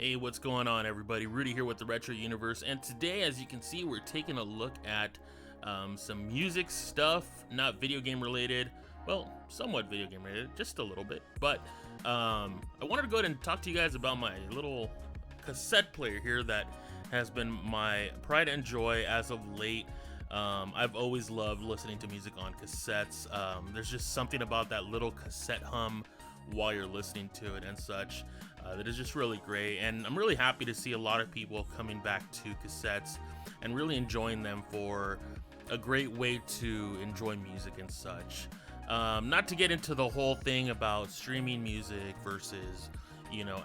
Hey, what's going on, everybody? Rudy here with the Retro Universe, and today, as you can see, we're taking a look at some music stuff, not video game related. Well, somewhat video game related, just a little bit. But I wanted to go ahead and talk to you guys about my little cassette player here that has been my pride and joy as of late. I've always loved listening to music on cassettes. There's just something about that little cassette hum while you're listening to it and such that is just really great, and I'm really happy to see a lot of people coming back to cassettes and really enjoying them for a great way to enjoy music and such. Not to get into the whole thing about streaming music versus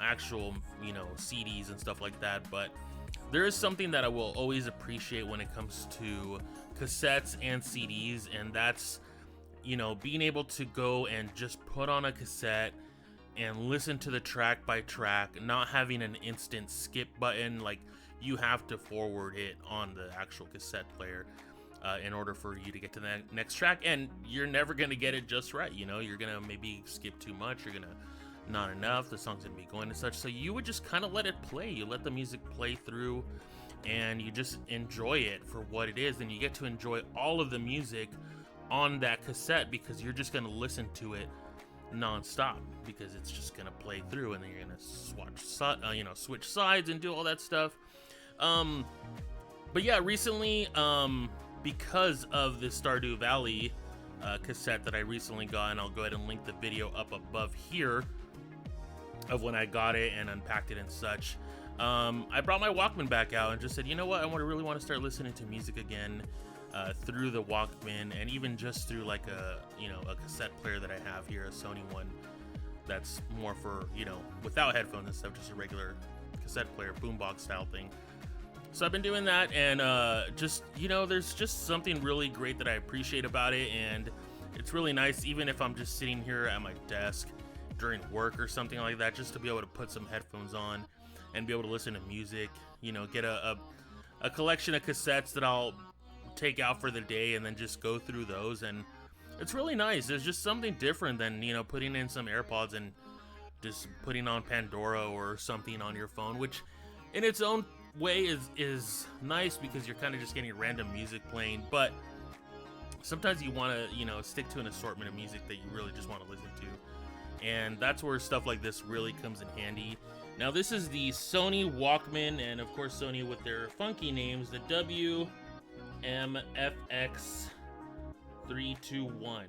actual CDs and stuff like that, but there is something that I will always appreciate when it comes to cassettes and CDs, and that's being able to go and just put on a cassette and listen to the track by track, not having an instant skip button. Like, you have to forward it on the actual cassette player in order for you to get to the next track, and you're never going to get it just right. You're going to maybe skip too much, you're going to not enough, the song's going to be going and such, so you would just kind of let it play. You let the music play through and you just enjoy it for what it is, and you get to enjoy all of the music on that cassette because you're just going to listen to it non-stop because it's just gonna play through, and then you're gonna switch sides and do all that stuff. But yeah, recently, because of the Stardew Valley cassette that I recently got, and I'll go ahead and link the video up above here of when I got it and unpacked it and such. I brought my Walkman back out and just said, you know what, I really want to start listening to music again through the Walkman, and even just through like a cassette player that I have here, a Sony one that's more for without headphones and stuff, just a regular cassette player, boombox style thing. So I've been doing that, and there's just something really great that I appreciate about it, and it's really nice, even if I'm just sitting here at my desk during work or something like that, just to be able to put some headphones on and be able to listen to music, get a collection of cassettes that I'll take out for the day and then just go through those, and it's really nice. There's just something different than putting in some AirPods and just putting on Pandora or something on your phone, which in its own way is nice because you're kind of just getting random music playing, but sometimes you want to stick to an assortment of music that you really just want to listen to, and that's where stuff like this really comes in handy. Now, this is the Sony Walkman, and of course Sony with their funky names, the WMFX321.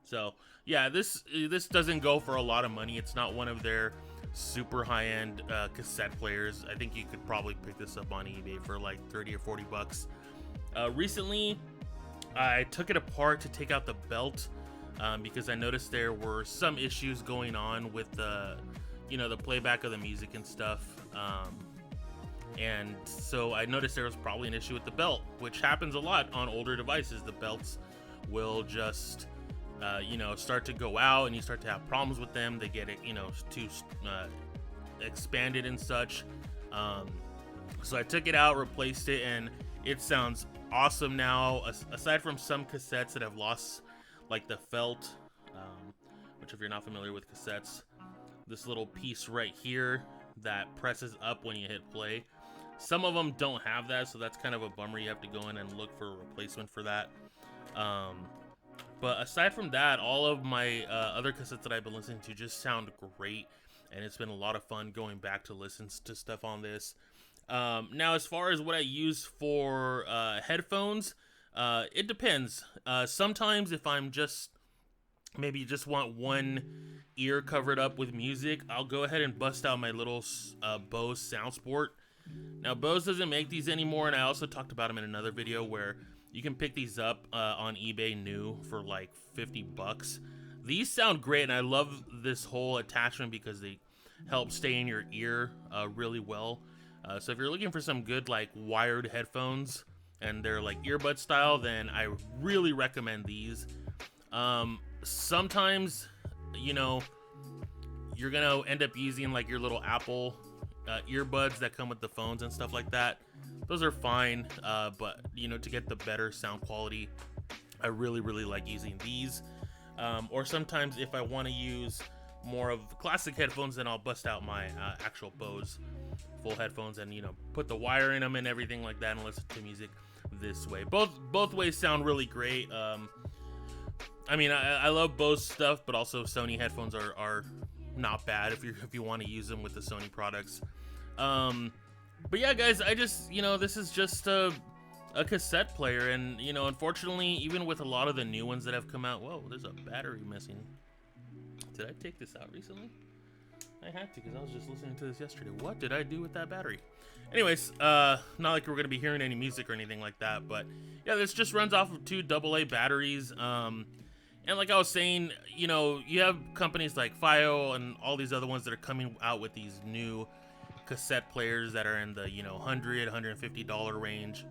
So yeah, this doesn't go for a lot of money. It's not one of their super high-end cassette players. I think you could probably pick this up on eBay for like 30 or 40 bucks. Recently I took it apart to take out the belt because I noticed there were some issues going on with the playback of the music and stuff. And so I noticed there was probably an issue with the belt, which happens a lot on older devices. The belts will just, start to go out, and you start to have problems with them. They get it, too expanded and such. So I took it out, replaced it, and it sounds awesome now. Aside from some cassettes that have lost, like the felt, which if you're not familiar with cassettes, this little piece right here that presses up when you hit play. Some of them don't have that, so that's kind of a bummer. You have to go in and look for a replacement for that. But aside from that, all of my other cassettes that I've been listening to just sound great, and it's been a lot of fun going back to listen to stuff on this. Now, as far as what I use for headphones, it depends. Sometimes if I'm just want one ear covered up with music, I'll go ahead and bust out my little Bose Sound Sport. Now, Bose doesn't make these anymore, and I also talked about them in another video where you can pick these up on eBay new for like 50 bucks. These sound great, and I love this whole attachment because they help stay in your ear really well. So if you're looking for some good like wired headphones and they're like earbud style, then I really recommend these. Sometimes you're gonna end up using like your little Apple earbuds that come with the phones and stuff like that. Those are fine, but to get the better sound quality, I really like using these. Or sometimes if I want to use more of classic headphones, then I'll bust out my actual Bose full headphones and, you know, put the wire in them and everything like that and listen to music this way. Both ways sound really great. I mean, I love Bose stuff, but also Sony headphones are not bad if you want to use them with the Sony products. But yeah, guys, I just, you know, this is just a cassette player, and, you know, unfortunately, even with a lot of the new ones that have come out, whoa, there's a battery missing. Did I take this out recently? I had to, because I was just listening to this yesterday. What did I do with that battery? Anyways, not like we're going to be hearing any music or anything like that, but yeah, this just runs off of 2 AA batteries. And like I was saying, you know, you have companies like FiO and all these other ones that are coming out with these new cassette players that are in the, you know, $100, $150 range.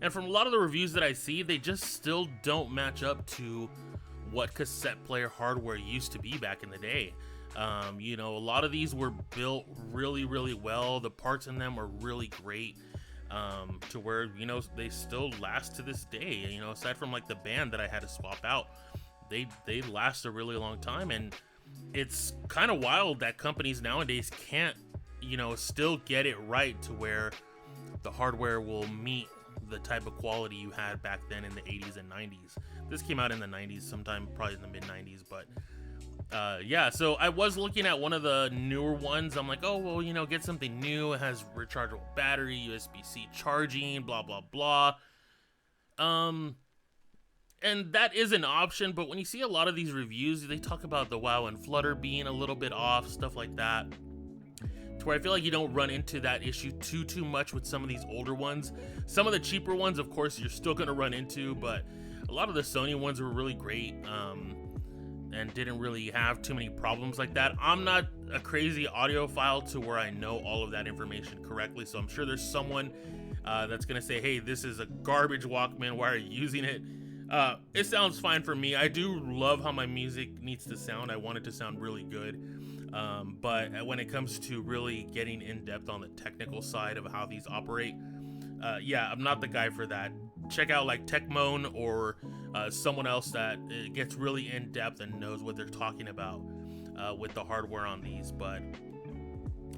And from a lot of the reviews that I see, they just still don't match up to what cassette player hardware used to be back in the day. You know, a lot of these were built really, really well. The parts in them are really great, to where, you know, they still last to this day. You know, aside from like the band that I had to swap out, they last a really long time. And it's kind of wild that companies nowadays can't, you know, still get it right to where the hardware will meet the type of quality you had back then in the 80s and 90s. This came out in the 90s, sometime probably in the mid 90s, but yeah, so I was looking at one of the newer ones. I'm like, oh, well, you know, get something new. It has rechargeable battery, USB-C charging, blah, blah, blah. And that is an option, but when you see a lot of these reviews, they talk about the wow and flutter being a little bit off, stuff like that, to where I feel like you don't run into that issue too much with some of these older ones. Some of the cheaper ones, of course, you're still going to run into, but a lot of the Sony ones were really great, and didn't really have too many problems like that. I'm not a crazy audiophile to where I know all of that information correctly, so I'm sure there's someone that's gonna say, hey, this is a garbage Walkman, why are you using it? It sounds fine for me. I do love how my music needs to sound. I want it to sound really good, but when it comes to really getting in depth on the technical side of how these operate, yeah, I'm not the guy for that. Check out like Techmoan or someone else that gets really in depth and knows what they're talking about with the hardware on these. But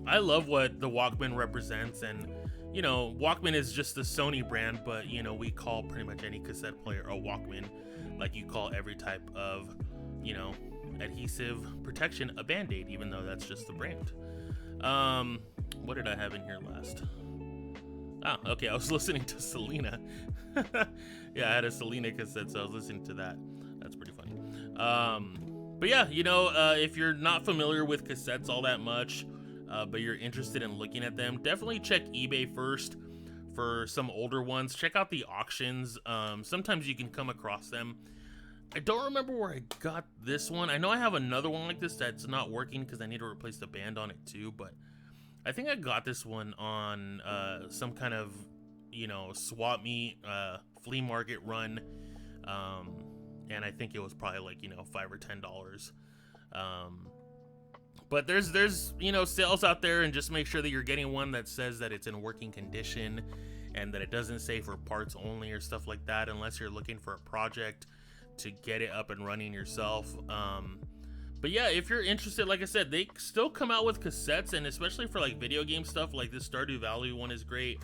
I love what the Walkman represents, and, you know, Walkman is just the Sony brand, but, you know, we call pretty much any cassette player a Walkman, like you call every type of, you know, adhesive protection a Band-Aid, even though that's just the brand. What did I have in here last? Ah, okay, I was listening to Selena. Yeah, I had a Selena cassette, so I was listening to that. That's pretty funny. But yeah, you know, if you're not familiar with cassettes all that much, but you're interested in looking at them, definitely check eBay first for some older ones. Check out the auctions. Sometimes you can come across them. I don't remember where I got this one. I know I have another one like this that's not working because I need to replace the band on it too, but I think I got this one on some kind of, you know, swap meet, flea market run, and I think it was probably like, you know, $5 or $10. But there's you know, sales out there, and just make sure that you're getting one that says that it's in working condition and that it doesn't say for parts only or stuff like that, unless you're looking for a project to get it up and running yourself. But yeah, if you're interested, like I said, they still come out with cassettes, and especially for like video game stuff, like this Stardew Valley one is great.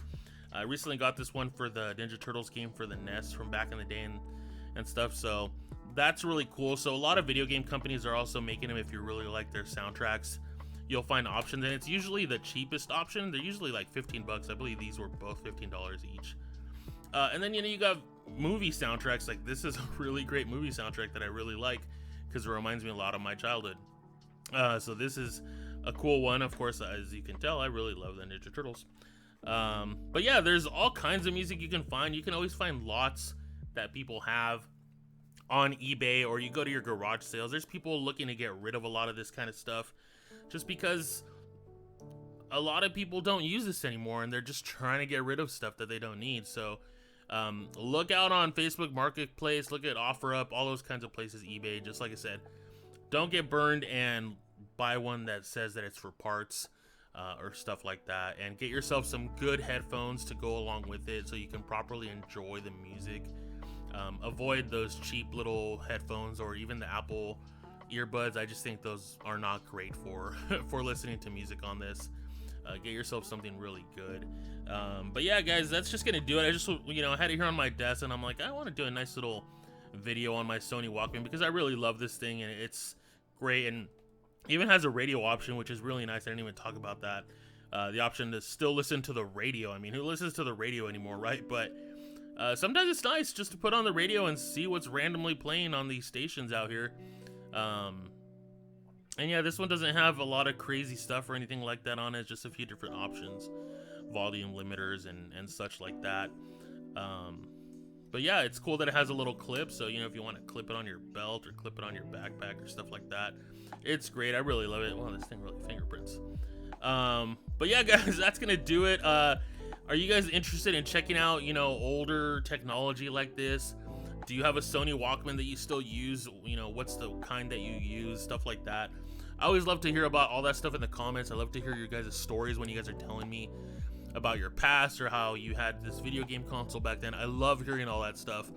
I recently got this one for the Ninja Turtles game for the NES from back in the day and stuff, so that's really cool. So a lot of video game companies are also making them if you really like their soundtracks. You'll find options, and it's usually the cheapest option. They're usually like 15 bucks. I believe these were both $15 each. And then, you know, you got movie soundtracks. Like this is a really great movie soundtrack that I really like, because it reminds me a lot of my childhood. So this is a cool one. Of course, as you can tell, I really love the Ninja Turtles. But yeah, there's all kinds of music you can find. You can always find lots that people have on eBay, or you go to your garage sales. There's people looking to get rid of a lot of this kind of stuff just because a lot of people don't use this anymore, and they're just trying to get rid of stuff that they don't need. So look out on Facebook Marketplace, look at OfferUp, all those kinds of places, eBay. Just like I said, don't get burned and buy one that says that it's for parts or stuff like that, and get yourself some good headphones to go along with it so you can properly enjoy the music. Avoid those cheap little headphones or even the Apple earbuds. I just think those are not great for for listening to music on this. Get yourself something really good. But yeah, guys, that's just gonna do it. I just, I had it here on my desk, and I'm like, I want to do a nice little video on my Sony Walkman because I really love this thing, and it's great, and even has a radio option, which is really nice. I didn't even talk about that. The option to still listen to the radio. I mean, who listens to the radio anymore, right? But sometimes it's nice just to put on the radio and see what's randomly playing on these stations out here. And yeah, this one doesn't have a lot of crazy stuff or anything like that on it. Just a few different options, volume limiters and such like that. But yeah, it's cool that it has a little clip. So, if you want to clip it on your belt or clip it on your backpack or stuff like that, it's great. I really love it. Wow, this thing really fingerprints. But yeah, guys, that's going to do it. Are you guys interested in checking out, older technology like this? Do you have a Sony Walkman that you still use? What's the kind that you use? Stuff like that. I always love to hear about all that stuff in the comments. I love to hear your guys' stories when you guys are telling me about your past or how you had this video game console back then. I love hearing all that stuff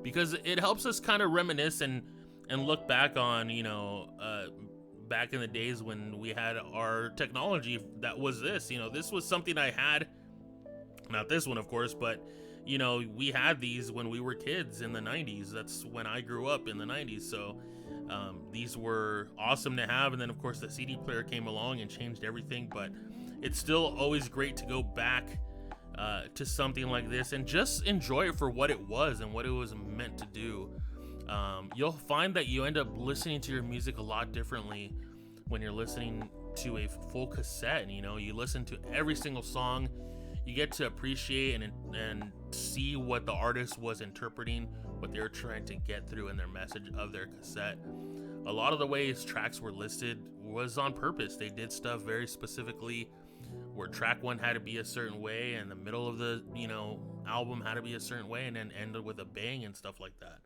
because it helps us kind of reminisce and look back on, back in the days when we had our technology that was this. This was something I had. Not this one, of course, but we had these when we were kids in the 90s. That's when I grew up, in the 90s. So these were awesome to have. And then, of course, the CD player came along and changed everything. But it's still always great to go back to something like this and just enjoy it for what it was and what it was meant to do. You'll find that you end up listening to your music a lot differently when you're listening to a full cassette. You listen to every single song. You get to appreciate and see what the artist was interpreting, what they were trying to get through in their message of their cassette. A lot of the ways tracks were listed was on purpose. They did stuff very specifically where track one had to be a certain way and the middle of the album had to be a certain way and then ended with a bang and stuff like that.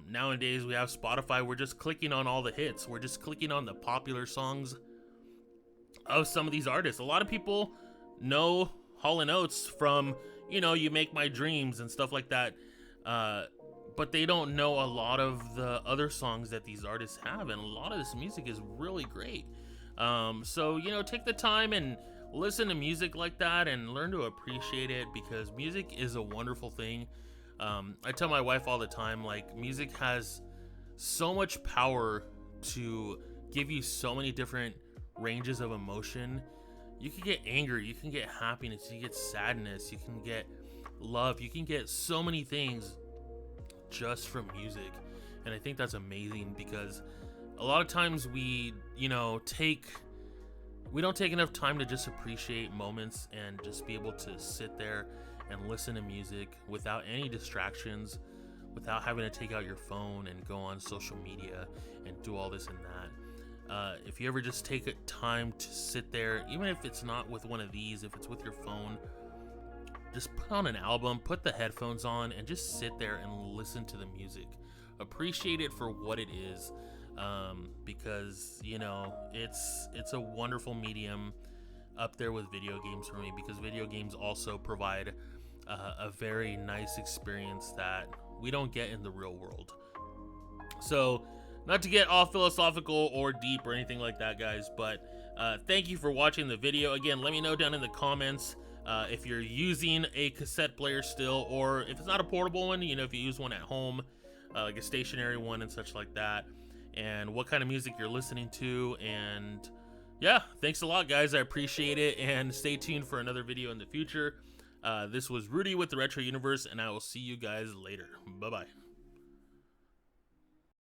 Nowadays we have Spotify. We're just clicking on all the hits. We're just clicking on the popular songs of some of these artists. A lot of people know Hall & Oates from, You Make My Dreams and stuff like that. But they don't know a lot of the other songs that these artists have. And a lot of this music is really great. So, take the time and listen to music like that and learn to appreciate it because music is a wonderful thing. I tell my wife all the time, like, music has so much power to give you so many different ranges of emotion. You can get anger, you can get happiness, you get sadness, you can get love, you can get so many things just from music. And I think that's amazing because a lot of times we don't take enough time to just appreciate moments and just be able to sit there and listen to music without any distractions, without having to take out your phone and go on social media and do all this and that. If you ever just take time to sit there, even if it's not with one of these, if it's with your phone, just put on an album, put the headphones on, and just sit there and listen to the music. Appreciate it for what it is, because it's a wonderful medium, up there with video games for me, because video games also provide a very nice experience that we don't get in the real world. So, not to get all philosophical or deep or anything like that, guys, but thank you for watching the video. Again, let me know down in the comments if you're using a cassette player still, or if it's not a portable one, if you use one at home, like a stationary one and such like that, and what kind of music you're listening to. And yeah, thanks a lot, guys. I appreciate it, and stay tuned for another video in the future. This was Rudy with the Retro Universe, and I will see you guys later. Bye-bye.